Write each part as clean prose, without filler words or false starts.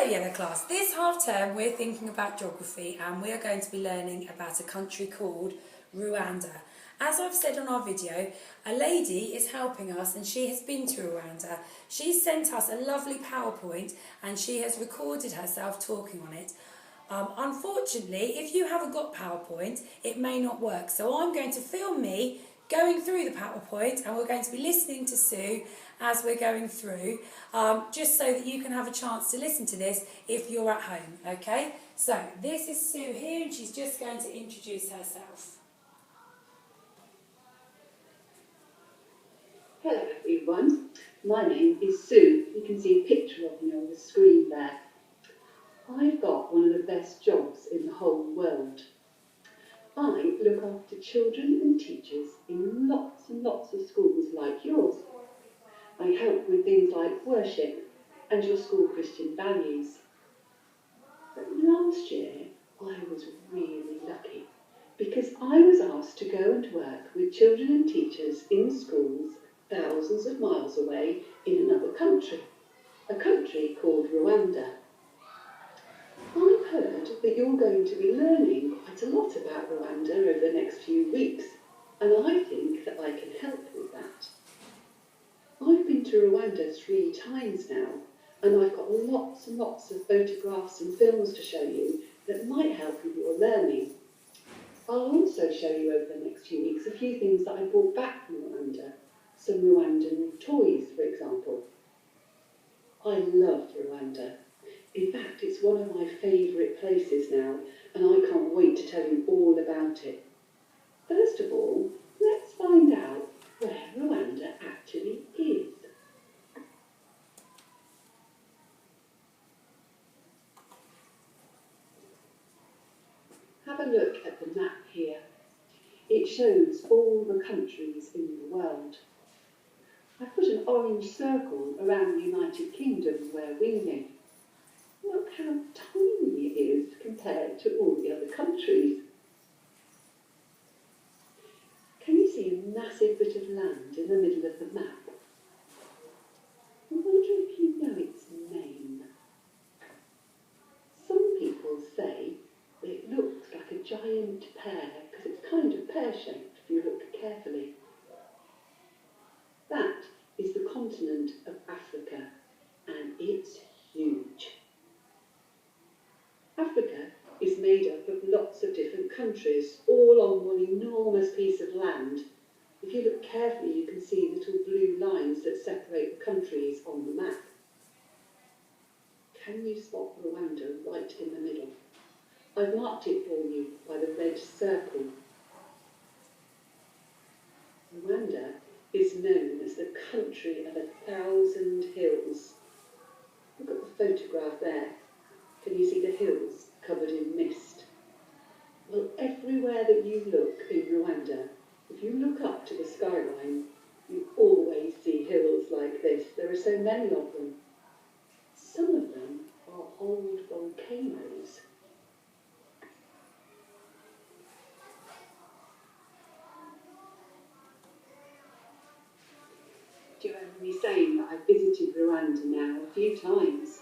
Yellow class, this half term we're thinking about geography and we are going to be learning about a country called Rwanda. As I've said on our video, a lady is helping us and she has been to Rwanda. She's sent us a lovely PowerPoint and she has recorded herself talking on it. Unfortunately, if you haven't got PowerPoint, it may not work. So I'm going to film me going through the PowerPoint and we're going to be listening to Sue as we're going through, just so that you can have a chance to listen to this if you're at home, okay? So this is Sue here and she's just going to introduce herself. Hello everyone, my name is Sue. You can see a picture of me on the screen there. I've got one of the best jobs in the whole world. I look after children and teachers in lots and lots of schools like yours. I help with things like worship and your school Christian values. But last year I was really lucky because I was asked to go and work with children and teachers in schools thousands of miles away in another country, a country called Rwanda. I've heard that you're going to be learning quite a lot about Rwanda over the next few weeks, and I think that I can help with that. I've been to Rwanda 3 times now, and I've got lots and lots of photographs and films to show you that might help with your learning. I'll also show you over the next few weeks a few things that I brought back from Rwanda, some Rwandan toys, for example. I love Rwanda. In fact, it's one of my favourite places now, and I can't wait to tell you all about it. First of all, let's find out where Rwanda actually is. Have a look at the map here. It shows all the countries in the world. I've put an orange circle around the United Kingdom where we live. Look how tiny it is compared to all the other countries. Can you see a massive bit of land in the middle of the map? I wonder if you know its name. Some people say that it looks like a giant pear because it's kind of pear-shaped if you look carefully. That is the continent of Africa, and it's huge. Africa is made up of lots of different countries, all on one enormous piece of land. If you look carefully, you can see little blue lines that separate the countries on the map. Can you spot Rwanda right in the middle? I've marked it for you by the red circle. Rwanda is known as the country of 1,000 hills. Look at the photograph there. Can you see the hills covered in mist? Well, everywhere that you look in Rwanda, if you look up to the skyline, you always see hills like this. There are so many of them. Some of them are old volcanoes. Do you remember me saying that I've visited Rwanda now a few times?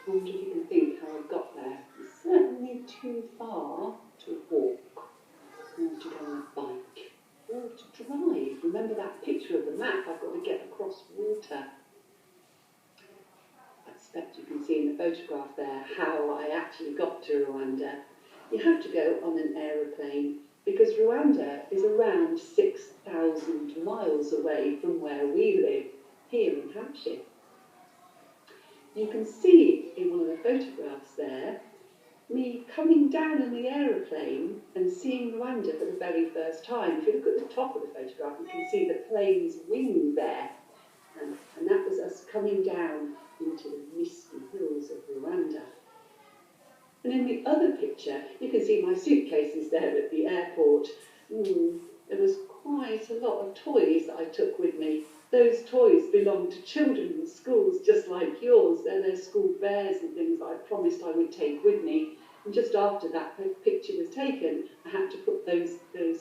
I wonder if you can think how I got there. It's certainly too far to walk, or to go on a bike, or to drive. Remember that picture of the map? I've got to get across water. I expect you can see in the photograph there how I actually got to Rwanda. You have to go on an aeroplane because Rwanda is around 6,000 miles away from where we live, here in Hampshire. You can see in one of the photographs there, me coming down in the aeroplane and seeing Rwanda for the very first time. If you look at the top of the photograph, you can see the plane's wing there. And that was us coming down into the misty hills of Rwanda. And in the other picture, you can see my suitcases there at the airport. There was quite a lot of toys that I took with me. Those toys belong to children in schools just like yours. They're their school bears and things that I promised I would take with me. And just after that picture was taken, I had to put those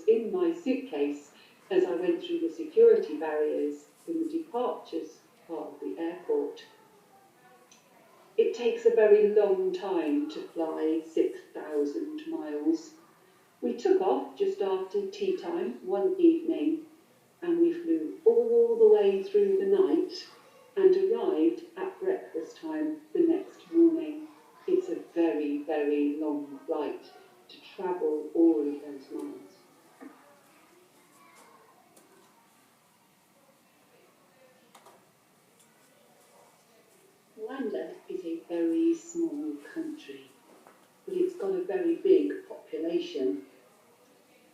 in my suitcase as I went through the security barriers in the departures part of the airport. It It takes a very long time to fly 6,000 miles. We took off just after tea time one evening, and we flew all the way through the night and arrived at breakfast time the next morning. It's a very, very long flight to travel all of those miles. Rwanda is a very small country, but it's got a very big population.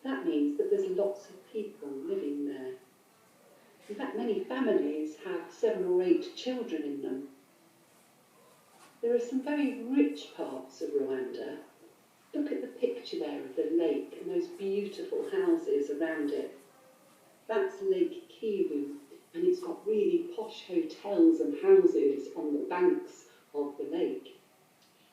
That means that there's lots of people living there. In fact, many families have 7 or 8 children in them. There are some very rich parts of Rwanda. Look at the picture there of the lake and those beautiful houses around it. That's Lake Kivu, and it's got really posh hotels and houses on the banks of the lake.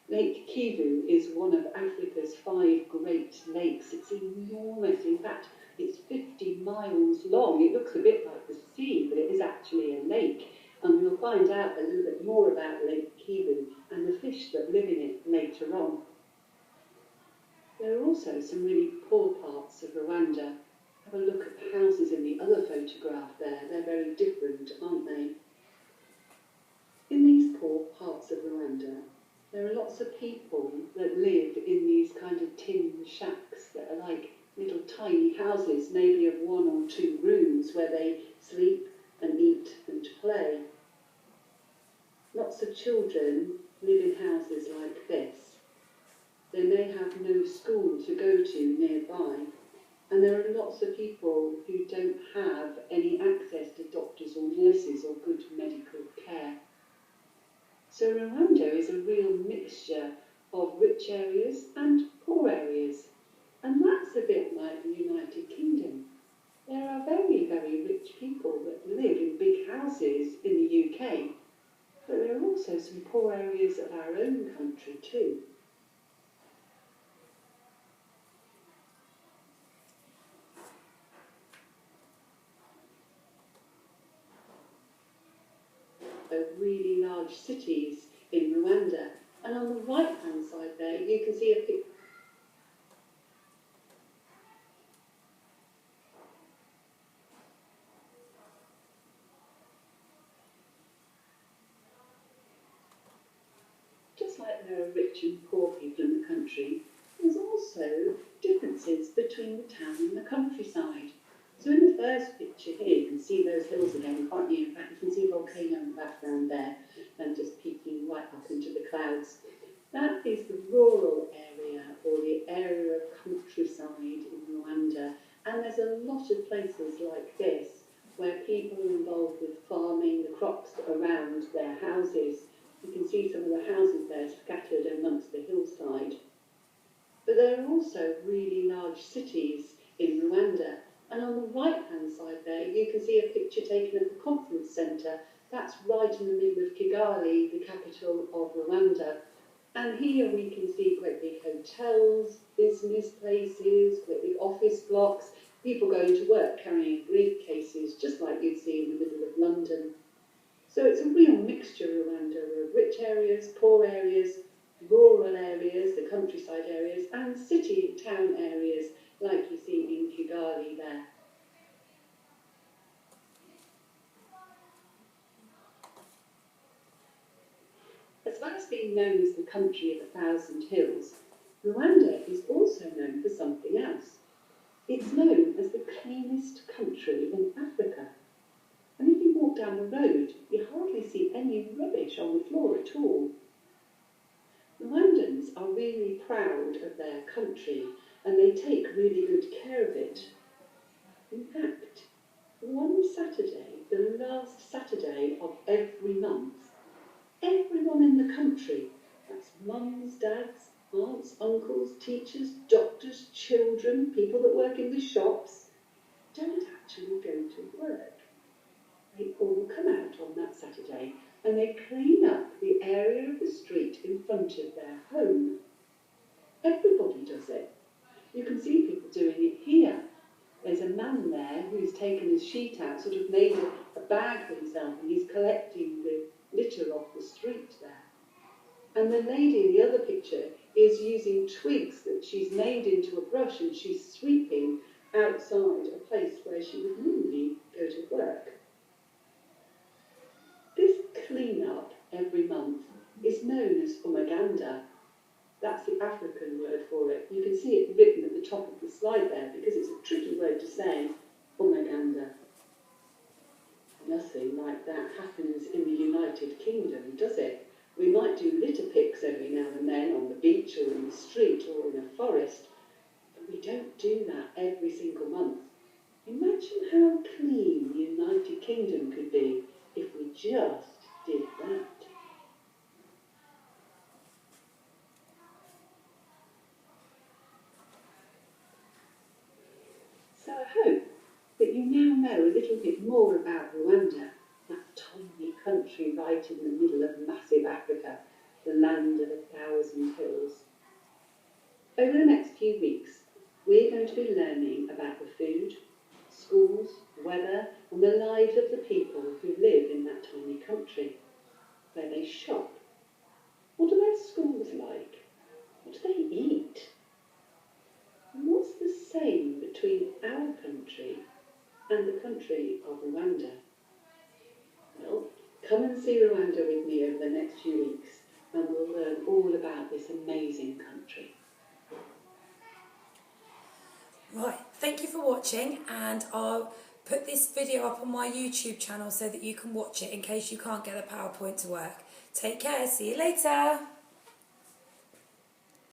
Lake Kivu is one of Africa's 5 great lakes. It's enormous. In fact, it's 50 miles long. It looks a bit like the sea, but it is actually a lake. And we'll find out a little bit more about Lake Kivu and the fish that live in it later on. There are also some really poor parts of Rwanda. Have a look at the houses in the other photograph there. They're very different, aren't they? In these poor parts of Rwanda, there are lots of people that live in these kind of tin shacks that are like little tiny houses, maybe of 1 or 2 rooms, where they sleep and eat and play. Lots of children live in houses like this. They may have no school to go to nearby, and there are lots of people who don't have any access to doctors or nurses or good medical care. So Rwanda is a real mixture of rich areas and poor areas. And that's a bit like the United Kingdom. There are very, very rich people that live in big houses in the UK, but there are also some poor areas of our own country too. Of really large cities in Rwanda, and on the right hand side there you can see a picture. Just like there are rich and poor people in the country, there's also differences between the town and the countryside. So in the first picture here, you can see those hills again, can't you? In fact, you can see a volcano in the background there, and just peeking right up into the clouds. That is the rural area, or the area of countryside in Rwanda. And there's a lot of places like this, where people are involved with farming the crops around their houses. You can see some of the houses there scattered amongst the hillside. But there are also really large cities in Rwanda. And on the right-hand side there, you can see a picture taken at the conference centre. That's right in the middle of Kigali, the capital of Rwanda. And here we can see great big hotels, business places, great big office blocks, people going to work carrying briefcases, just like you'd see in the middle of London. So it's a real mixture, Rwanda. There are rich areas, poor areas, rural areas, the countryside areas, and city and town areas, like you see in Kigali there. As well as being known as the country of 1,000 hills, Rwanda is also known for something else. It's known as the cleanest country in Africa. And if you walk down the road, you hardly see any rubbish on the floor at all. Rwandans are really proud of their country, and they take really good care of it. In fact, one Saturday, the last Saturday of every month, everyone in the country, that's mums, dads, aunts, uncles, teachers, doctors, children, people that work in the shops, don't actually go to work. They all come out on that Saturday and they clean up the area of the street in front of their home. Everybody does it. You can see people doing it here. There's a man there who's taken his sheet out, sort of made a bag for himself, and he's collecting the litter off the street there. And the lady in the other picture is using twigs that she's made into a brush, and she's sweeping outside a place where she would normally go to work. This clean-up every month is known as umaganda. That's the African word for it. You can see it written at the top of the slide there because it's a tricky word to say, umaganda. Nothing like that happens in the United Kingdom, does it? We might do litter picks every now and then on the beach or in the street or in a forest, but we don't do that every single month. Imagine how clean the United Kingdom could be if we just did that. So I hope that you now know a little bit more about Rwanda, that tiny country right in the middle of massive Africa, the land of 1,000 hills. Over the next few weeks, we're going to be learning about the food, schools, weather, and the lives of the people who live in that tiny country, where they shop. What are their schools like? What do they eat? And what's the same between our country and the country of Rwanda? Well, come and see Rwanda with me over the next few weeks, and we'll learn all about this amazing country. Right, thank you for watching, and I'll put this video up on my YouTube channel so that you can watch it in case you can't get the PowerPoint to work. Take care, see you later.